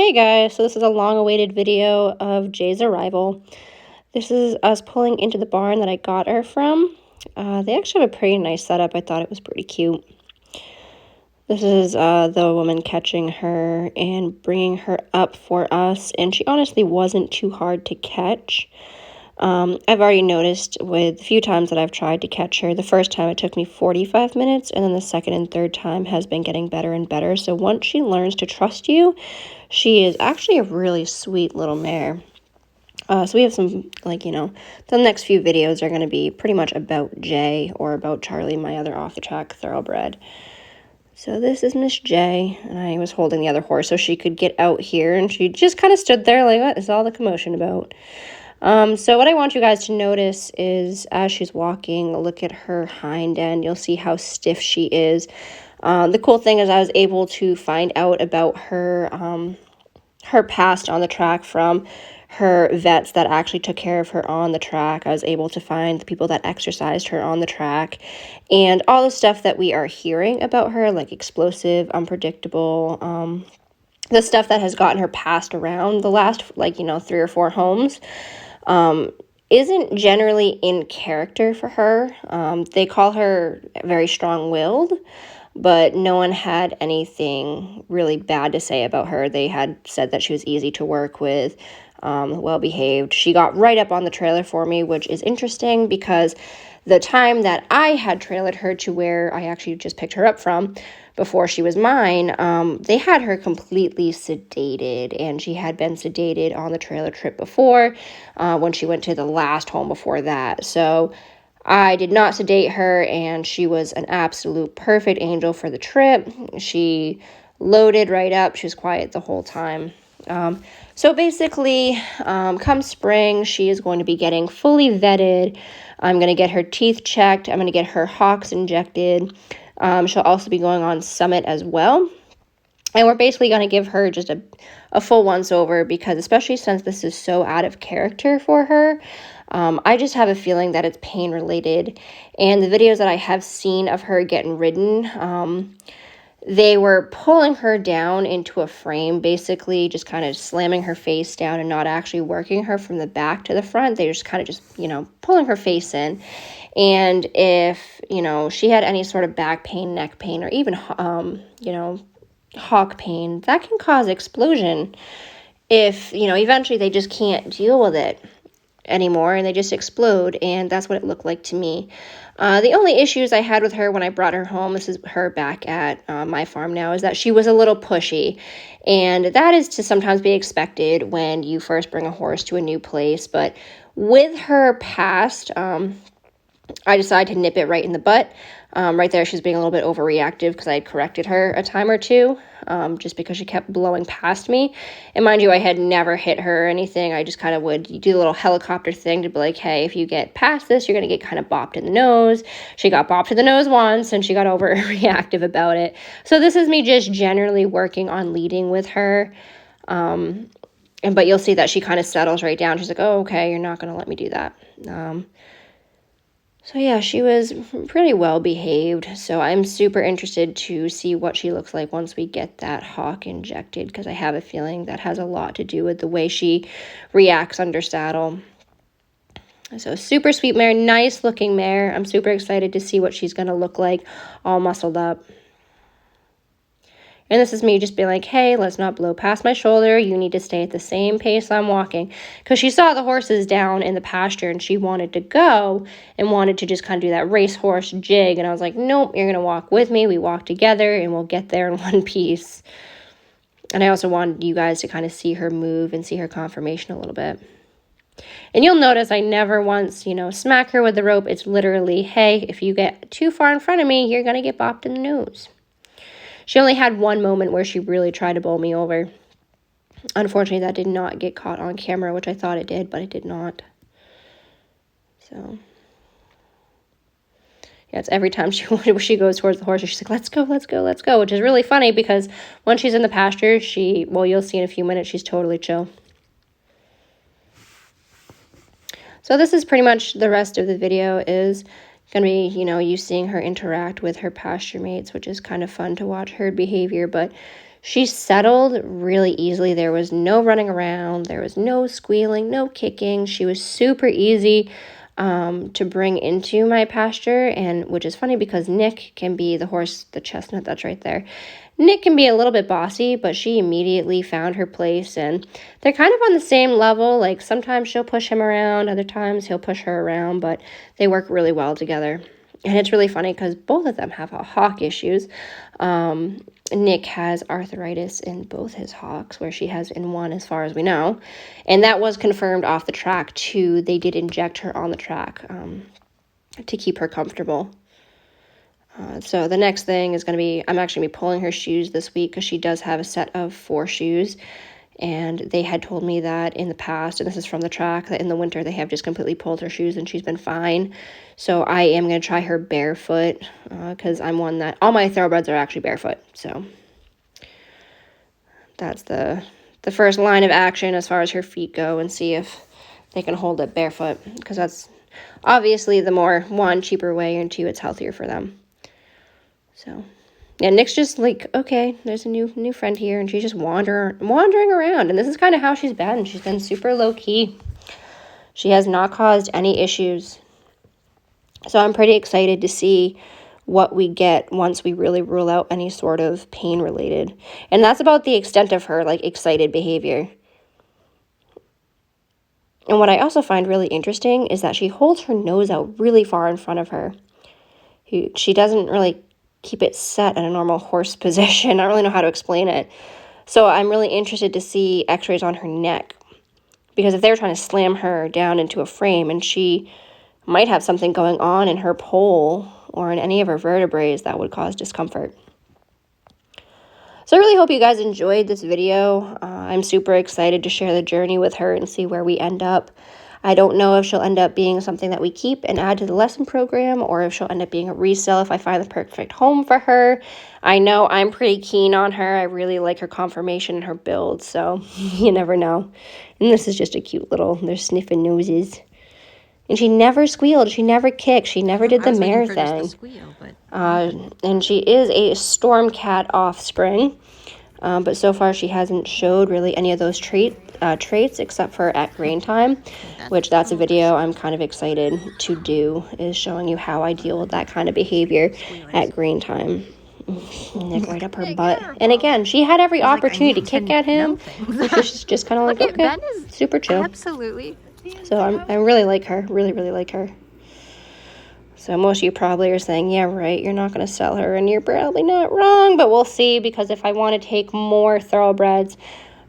Hey guys, so this is a long-awaited video of Jay's arrival. This is us pulling into the barn that I got her from. They actually have a pretty nice setup. I thought it was pretty cute. This is the woman catching her and bringing her up for us, and she honestly wasn't too hard to catch. I've already noticed with a few times that I've tried to catch her, the first time it took me 45 minutes, and then the second and third time has been getting better and better. So once she learns to trust you, she is actually a really sweet little mare. So we have some, the next few videos are going to be pretty much about Jay or about Charlie, my other off-the-track thoroughbred. So this is Miss J, and I was holding the other horse so she could get out here, and she just kind of stood there like, what is all the commotion about? So what I want you guys to notice is as she's walking, look at her hind end. You'll see how stiff she is. The cool thing is I was able to find out about her past on the track from her vets that actually took care of her on the track. I was able to find the people that exercised her on the track, and all the stuff that we are hearing about her, like explosive, unpredictable, the stuff that has gotten her passed around the last, 3 or 4 homes, isn't generally in character for her. They call her very strong-willed, but no one had anything really bad to say about her. They had said that she was easy to work with, well-behaved. She got right up on the trailer for me, which is interesting because the time that I had trailered her to where I actually just picked her up from before she was mine, they had her completely sedated, and she had been sedated on the trailer trip before when she went to the last home before that. So I did not sedate her, and she was an absolute perfect angel for the trip. She loaded right up. She was quiet the whole time. So basically, come spring, she is going to be getting fully vetted. I'm going to get her teeth checked. I'm going to get her hocks injected. She'll also be going on Summit as well. And we're basically going to give her just a full once-over because especially since this is so out of character for her, I just have a feeling that it's pain-related. And the videos that I have seen of her getting ridden, they were pulling her down into a frame, basically just kind of slamming her face down and not actually working her from the back to the front. They were just kind of pulling her face in. And if, she had any sort of back pain, neck pain, or even, hock pain, that can cause explosion if, eventually they just can't deal with it anymore and they just explode, and that's what it looked like to me. The only issues I had with her when I brought her home, this is her back at my farm now, is that she was a little pushy, and that is to sometimes be expected when you first bring a horse to a new place. But with her past, I decided to nip it right in the butt. Right there, she's being a little bit overreactive because I had corrected her a time or two, just because she kept blowing past me. And mind you, I had never hit her or anything. I just kind of would do the little helicopter thing to be like, hey, if you get past this, you're going to get kind of bopped in the nose. She got bopped in the nose once, and she got overreactive about it. So this is me just generally working on leading with her. But you'll see that she kind of settles right down. She's like, oh, okay, you're not going to let me do that. So yeah, she was pretty well behaved, so I'm super interested to see what she looks like once we get that hock injected, because I have a feeling that has a lot to do with the way she reacts under saddle. So super sweet mare, nice looking mare. I'm super excited to see what she's going to look like all muscled up. And this is me just being like, hey, let's not blow past my shoulder. You need to stay at the same pace I'm walking. Because she saw the horses down in the pasture and she wanted to go and wanted to just kind of do that racehorse jig. And I was like, nope, you're going to walk with me. We walk together and we'll get there in one piece. And I also wanted you guys to kind of see her move and see her conformation a little bit. And you'll notice I never once, smack her with the rope. It's literally, hey, if you get too far in front of me, you're going to get bopped in the nose. She only had one moment where she really tried to bowl me over. Unfortunately, that did not get caught on camera, which I thought it did, but it did not. So, yeah, it's every time she goes towards the horse, she's like, let's go, let's go, let's go, which is really funny because when she's in the pasture, you'll see in a few minutes, she's totally chill. So this is pretty much the rest of the video is going to be, you seeing her interact with her pasture mates, which is kind of fun to watch her behavior. But She settled really easily. There was no running around. There was no squealing, no kicking. She was super easy to bring into my pasture, and which is funny because Nick can be the horse, the chestnut that's right there. Nick can be a little bit bossy, but she immediately found her place, and they're kind of on the same level. Like sometimes she'll push him around, other times he'll push her around, but they work really well together. And it's really funny because both of them have hock issues. Nick has arthritis in both his hocks, where she has in one as far as we know. And that was confirmed off the track too. They did inject her on the track to keep her comfortable. So the next thing is going to be, I'm actually going to be pulling her shoes this week because she does have a set of 4 shoes. And they had told me that in the past, and this is from the track, that in the winter they have just completely pulled her shoes and she's been fine. So I am going to try her barefoot because I'm one that, all my thoroughbreds are actually barefoot. So that's the first line of action as far as her feet go, and see if they can hold it barefoot, because that's obviously the more, 1, cheaper way, and 2, it's healthier for them. So yeah, Nick's just like, okay, there's a new friend here, and she's just wandering around, and this is kind of how she's been. She's been super low-key. She has not caused any issues. So I'm pretty excited to see what we get once we really rule out any sort of pain-related. And that's about the extent of her, like, excited behavior. And what I also find really interesting is that she holds her nose out really far in front of her. She doesn't really keep it set in a normal horse position. I don't really know how to explain it. So I'm really interested to see x-rays on her neck, because if they're trying to slam her down into a frame, and she might have something going on in her pole or in any of her vertebrae that would cause discomfort. So I really hope you guys enjoyed this video. I'm super excited to share the journey with her and see where we end up. I don't know if she'll end up being something that we keep and add to the lesson program, or if she'll end up being a resale if I find the perfect home for her. I know I'm pretty keen on her. I really like her conformation and her build, so you never know. And this is just a cute little, they're sniffing noses. And she never squealed. She never kicked. She never did the mare thing. Squeal, but... and she is a storm cat offspring. But so far she hasn't showed really any of those traits except for at grain time, which that's a video I'm kind of excited to do, is showing you how I deal with that kind of behavior at grain time. Nick right up her butt. And again, she had every opportunity to kick at him, which is just kind of like, okay, super chill. Absolutely. So I really like her, really like her. So most of you probably are saying, yeah, right, you're not going to sell her, and you're probably not wrong, but we'll see, because if I want to take more thoroughbreds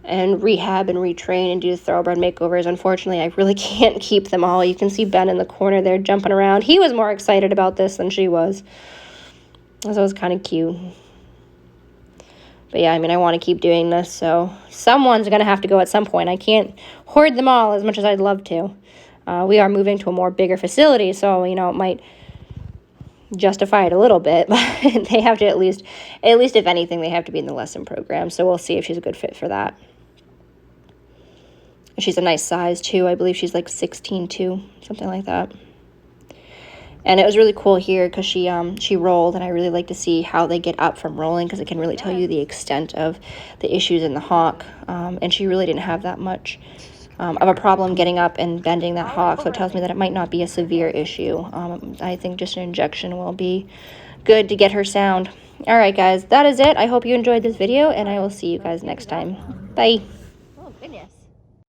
and rehab and retrain and do thoroughbred makeovers, unfortunately, I really can't keep them all. You can see Ben in the corner there jumping around. He was more excited about this than she was. So it was kind of cute. But yeah, I mean, I want to keep doing this, so someone's going to have to go at some point. I can't hoard them all as much as I'd love to. We are moving to a more bigger facility, so, you know, it might justify it a little bit, but they have to at least if anything, they have to be in the lesson program, so we'll see if she's a good fit for that. She's a nice size, too. I believe she's like 16'2", something like that. And it was really cool here because she rolled, and I really like to see how they get up from rolling, because it can really tell you the extent of the issues in the hock. And she really didn't have that much of a problem getting up and bending that hock, so it tells me that it might not be a severe issue. I think just an injection will be good to get her sound. All right, guys, that is it. I hope you enjoyed this video, and I will see you guys next time. Bye.